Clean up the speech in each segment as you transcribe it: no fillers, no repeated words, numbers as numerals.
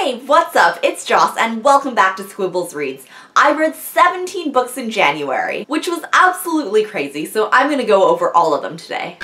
Hey, what's up? It's Joss and welcome back to Squibbles Reads. I read 17 books in January, which was absolutely crazy, so I'm gonna go over all of them today.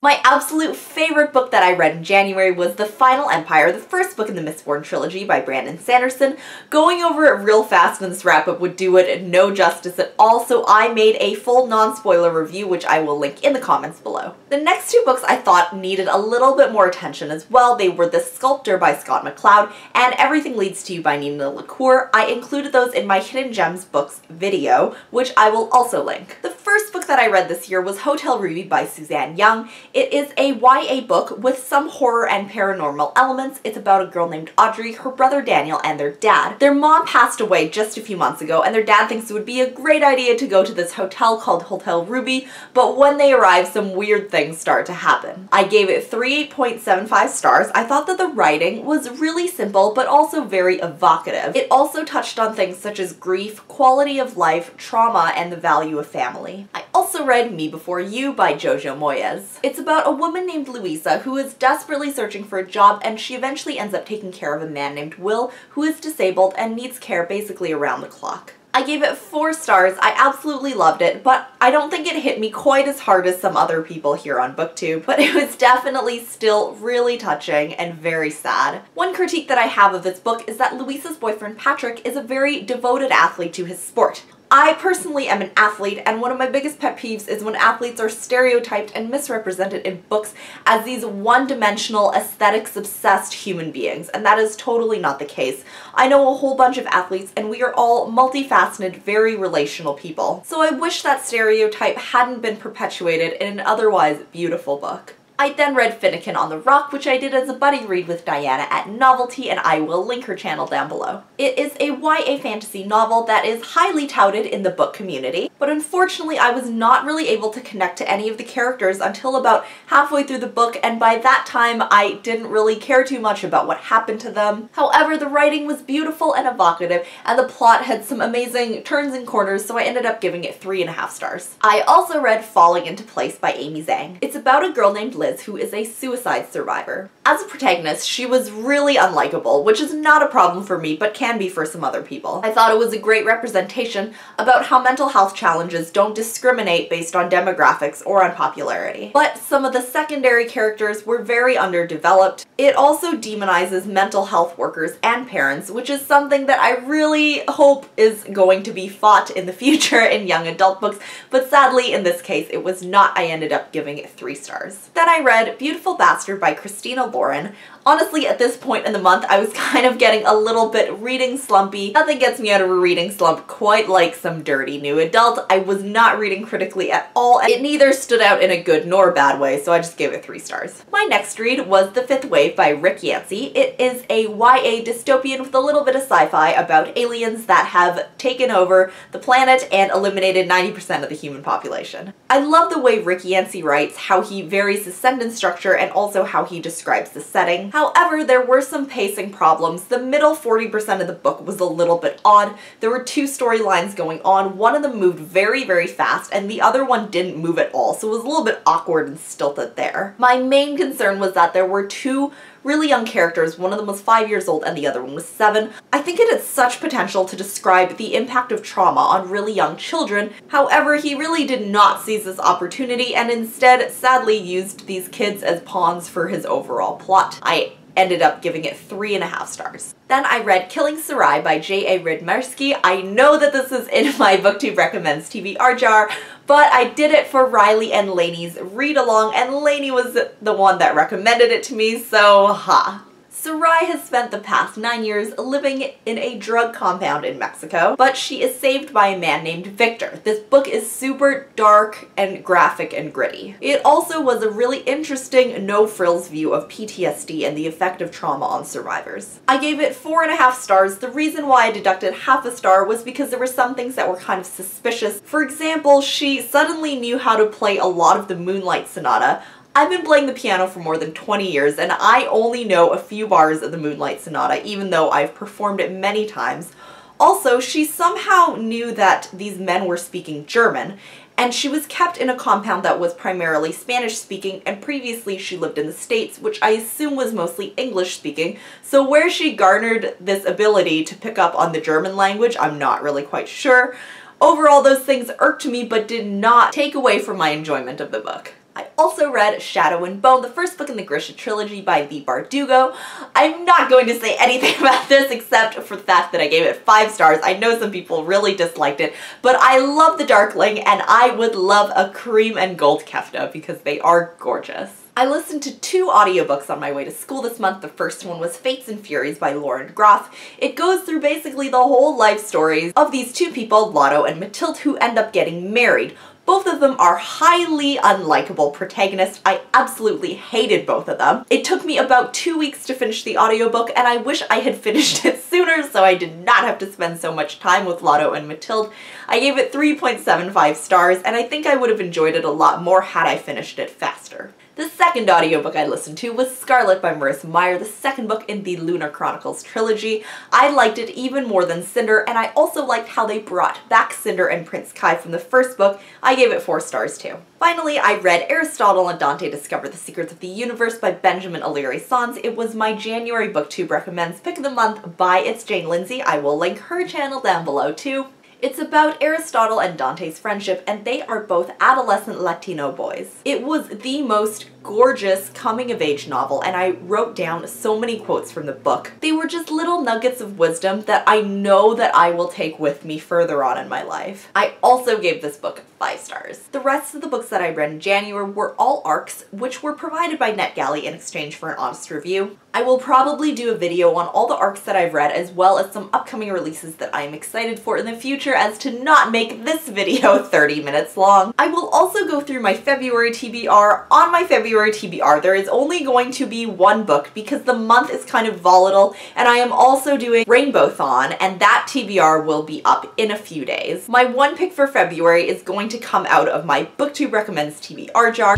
My absolute favorite book that I read in January was The Final Empire, the first book in the Mistborn trilogy by Brandon Sanderson. Going over it real fast in this wrap-up would do it no justice at all, so I made a full non-spoiler review, which I will link in the comments below. The next two books I thought needed a little bit more attention as well. They were The Sculptor by Scott McCloud and Everything Leads to You by Nina LaCour. I included those in my Hidden Gems books video, which I will also link. The first book that I read this year was Hotel Ruby by Suzanne Young. It is a YA book with some horror and paranormal elements. It's about a girl named Audrey, her brother Daniel, and their dad. Their mom passed away just a few months ago, and their dad thinks it would be a great idea to go to this hotel called Hotel Ruby, but when they arrive, some weird things start to happen. I gave it 3.75 stars. I thought that the writing was really simple, but also very evocative. It also touched on things such as grief, quality of life, trauma, and the value of family. I also read Me Before You by Jojo Moyes. It's about a woman named Louisa who is desperately searching for a job, and she eventually ends up taking care of a man named Will who is disabled and needs care basically around the clock. I gave it 4 stars. I absolutely loved it, but I don't think it hit me quite as hard as some other people here on BookTube, but it was definitely still really touching and very sad. One critique that I have of this book is that Louisa's boyfriend Patrick is a very devoted athlete to his sport. I personally am an athlete, and one of my biggest pet peeves is when athletes are stereotyped and misrepresented in books as these one-dimensional, aesthetics-obsessed human beings, and that is totally not the case. I know a whole bunch of athletes, and we are all multifaceted, very relational people. So I wish that stereotype hadn't been perpetuated in an otherwise beautiful book. I then read Finnegan on the Rock, which I did as a buddy read with Diana at Novelty, and I will link her channel down below. It is a YA fantasy novel that is highly touted in the book community, but unfortunately I was not really able to connect to any of the characters until about halfway through the book, and by that time I didn't really care too much about what happened to them. However, the writing was beautiful and evocative, and the plot had some amazing turns and corners, so I ended up giving it 3.5 stars. I also read Falling Into Place by Amy Zhang. It's about a girl named Liz who is a suicide survivor. As a protagonist, she was really unlikable, which is not a problem for me, but can be for some other people. I thought it was a great representation about how mental health challenges don't discriminate based on demographics or on popularity. But some of the secondary characters were very underdeveloped. It also demonizes mental health workers and parents, which is something that I really hope is going to be fought in the future in young adult books, but sadly in this case it was not. I ended up giving it 3 stars. Then I read Beautiful Bastard by Christina Lauren. Honestly, at this point in the month, I was kind of getting a little bit reading slumpy. Nothing gets me out of a reading slump quite like some dirty new adult. I was not reading critically at all, and it neither stood out in a good nor bad way, so I just gave it 3 stars. My next read was The Fifth Wave by Rick Yancey. It is a YA dystopian with a little bit of sci-fi about aliens that have taken over the planet and eliminated 90% of the human population. I love the way Rick Yancey writes, how he varies the sentence structure and also how he describes the setting. However, there were some pacing problems. The middle 40% of the book was a little bit odd. There were 2 storylines going on. One of them moved very, very fast, and the other one didn't move at all, so it was a little bit awkward and stilted there. My main concern was that there were 2 really young characters. One of them was 5 years old and the other one was 7. I think it had such potential to describe the impact of trauma on really young children. However, he really did not seize this opportunity and instead sadly used these kids as pawns for his overall plot. I ended up giving it 3.5 stars. Then I read Killing Sarai by J.A. Ridmersky. I know that this is in my BookTube Recommends TBR jar, but I did it for Riley and Lainey's read-along, and Lainey was the one that recommended it to me, so ha. Sarai has spent the past 9 years living in a drug compound in Mexico, but she is saved by a man named Victor. This book is super dark and graphic and gritty. It also was a really interesting, no-frills view of PTSD and the effect of trauma on survivors. I gave it 4.5 stars. The reason why I deducted half a star was because there were some things that were kind of suspicious. For example, she suddenly knew how to play a lot of the Moonlight Sonata. I've been playing the piano for more than 20 years and I only know a few bars of the Moonlight Sonata, even though I've performed it many times. Also, she somehow knew that these men were speaking German, and she was kept in a compound that was primarily Spanish-speaking, and previously she lived in the States, which I assume was mostly English-speaking, so where she garnered this ability to pick up on the German language, I'm not really quite sure. Overall, those things irked me but did not take away from my enjoyment of the book. I also read Shadow and Bone, the first book in the Grisha trilogy by the Bardugo. I'm not going to say anything about this except for the fact that I gave it 5 stars. I know some people really disliked it, but I love the Darkling and I would love a cream and gold kefta because they are gorgeous. I listened to 2 audiobooks on my way to school this month. The first one was Fates and Furies by Lauren Groff. It goes through basically the whole life stories of these 2 people, Lotto and Mathilde, who end up getting married. Both of them are highly unlikable protagonists. I absolutely hated both of them. It took me about 2 weeks to finish the audiobook, and I wish I had finished it sooner so I did not have to spend so much time with Lotto and Mathilde. I gave it 3.75 stars, and I think I would have enjoyed it a lot more had I finished it faster. The second audiobook I listened to was Scarlet by Marissa Meyer, the second book in the Lunar Chronicles trilogy. I liked it even more than Cinder, and I also liked how they brought back Cinder and Prince Kai from the first book. I gave it 4 stars too. Finally, I read Aristotle and Dante Discover the Secrets of the Universe by Benjamin O'Leary Sons. It was my January BookTube Recommends Pick of the Month by It's Jane Lindsay. I will link her channel down below too. It's about Aristotle and Dante's friendship, and they are both adolescent Latino boys. It was the most gorgeous coming-of-age novel, and I wrote down so many quotes from the book. They were just little nuggets of wisdom that I know that I will take with me further on in my life. I also gave this book 5 stars. The rest of the books that I read in January were all ARCs, which were provided by NetGalley in exchange for an honest review. I will probably do a video on all the ARCs that I've read, as well as some upcoming releases that I am excited for in the future, as to not make this video 30 minutes long. I will also go through my February TBR. On my February TBR, there is only going to be 1 book because the month is kind of volatile, and I am also doing Rainbow-thon, and that TBR will be up in a few days. My 1 pick for February is going to come out of my BookTube Recommends TBR jar.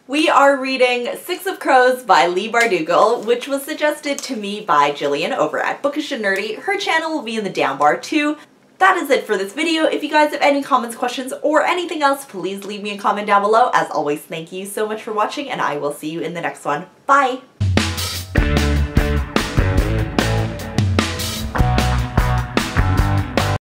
We are reading 6 of Crows by Leigh Bardugo, which was suggested to me by Jillian over at Bookish and Nerdy. Her channel will be in the down bar too. That is it for this video. If you guys have any comments, questions, or anything else, please leave me a comment down below. As always, thank you so much for watching, and I will see you in the next one. Bye!